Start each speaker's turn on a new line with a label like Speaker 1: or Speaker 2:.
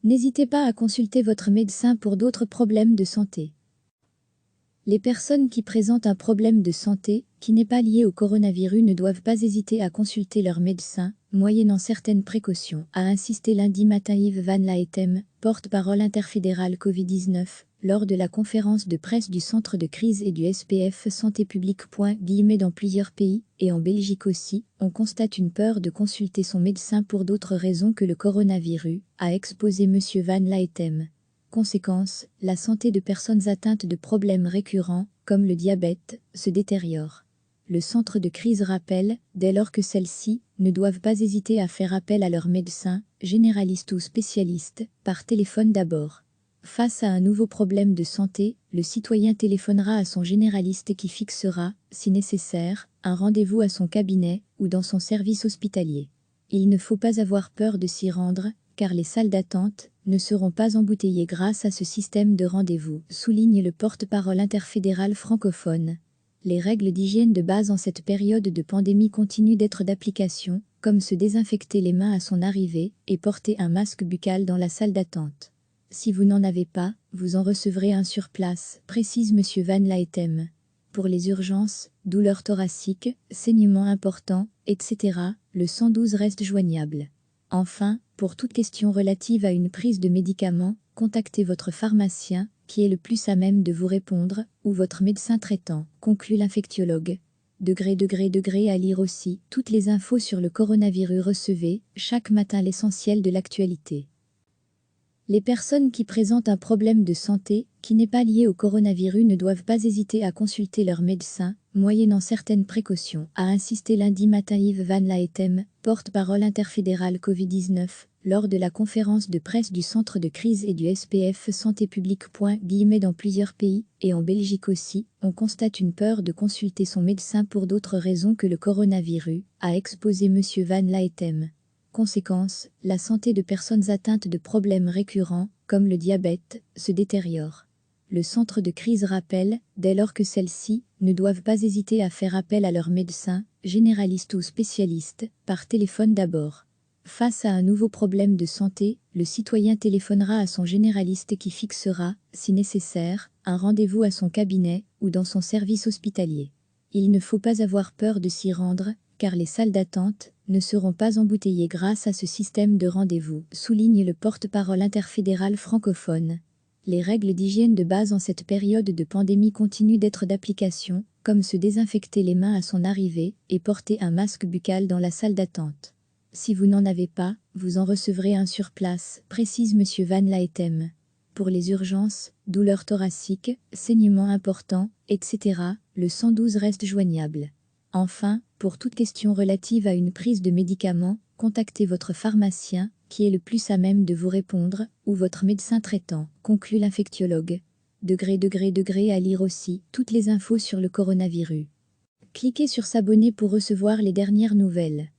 Speaker 1: N'hésitez pas à consulter votre médecin pour d'autres problèmes de santé. Les personnes qui présentent un problème de santé qui n'est pas lié au coronavirus ne doivent pas hésiter à consulter leur médecin, moyennant certaines précautions, a insisté lundi matin Yves Van Laetem, porte-parole interfédérale Covid-19, lors de la conférence de presse du Centre de crise et du SPF Santé publique. Dans plusieurs pays, et en Belgique aussi, on constate une peur de consulter son médecin pour d'autres raisons que le coronavirus, a exposé M. Van Laetem. Conséquence, la santé de personnes atteintes de problèmes récurrents, comme le diabète, se détériore. Le centre de crise rappelle, dès lors que celles-ci ne doivent pas hésiter à faire appel à leur médecin, généraliste ou spécialiste, par téléphone d'abord. Face à un nouveau problème de santé, le citoyen téléphonera à son généraliste qui fixera, si nécessaire, un rendez-vous à son cabinet ou dans son service hospitalier. Il ne faut pas avoir peur de s'y rendre, car les salles d'attente ne seront pas embouteillées grâce à ce système de rendez-vous, souligne le porte-parole interfédéral francophone. Les règles d'hygiène de base en cette période de pandémie continuent d'être d'application, comme se désinfecter les mains à son arrivée et porter un masque buccal dans la salle d'attente. Si vous n'en avez pas, vous en recevrez un sur place, précise M. Van Laetem. Pour les urgences, douleurs thoraciques, saignements importants, etc., le 112 reste joignable. Enfin, pour toute question relative à une prise de médicaments, contactez votre pharmacien, qui est le plus à même de vous répondre, ou votre médecin traitant, conclut l'infectiologue. À lire aussi, toutes les infos sur le coronavirus. Recevez, chaque matin l'essentiel de l'actualité. Les personnes qui présentent un problème de santé qui n'est pas lié au coronavirus ne doivent pas hésiter à consulter leur médecin, moyennant certaines précautions, a insisté lundi matin Yves Van Laetem, porte-parole interfédérale Covid-19, lors de la conférence de presse du Centre de crise et du SPF Santé publique. Dans plusieurs pays, et en Belgique aussi, on constate une peur de consulter son médecin pour d'autres raisons que le coronavirus, a exposé M. Van Laetem. Conséquence, la santé de personnes atteintes de problèmes récurrents, comme le diabète, se détériore. Le centre de crise rappelle, dès lors que celles-ci ne doivent pas hésiter à faire appel à leur médecin, généraliste ou spécialiste, par téléphone d'abord. Face à un nouveau problème de santé, le citoyen téléphonera à son généraliste qui fixera, si nécessaire, un rendez-vous à son cabinet ou dans son service hospitalier. Il ne faut pas avoir peur de s'y rendre, car les salles d'attente ne seront pas embouteillées grâce à ce système de rendez-vous, souligne le porte-parole interfédéral francophone. Les règles d'hygiène de base en cette période de pandémie continuent d'être d'application, comme se désinfecter les mains à son arrivée et porter un masque buccal dans la salle d'attente. Si vous n'en avez pas, vous en recevrez un sur place, précise M. Van Laetem. Pour les urgences, douleurs thoraciques, saignements importants, etc., le 112 reste joignable. Enfin, pour toute question relative à une prise de médicaments, contactez votre pharmacien, qui est le plus à même de vous répondre, ou votre médecin traitant, conclut l'infectiologue. À lire aussi, toutes les infos sur le coronavirus. Cliquez sur s'abonner pour recevoir les dernières nouvelles.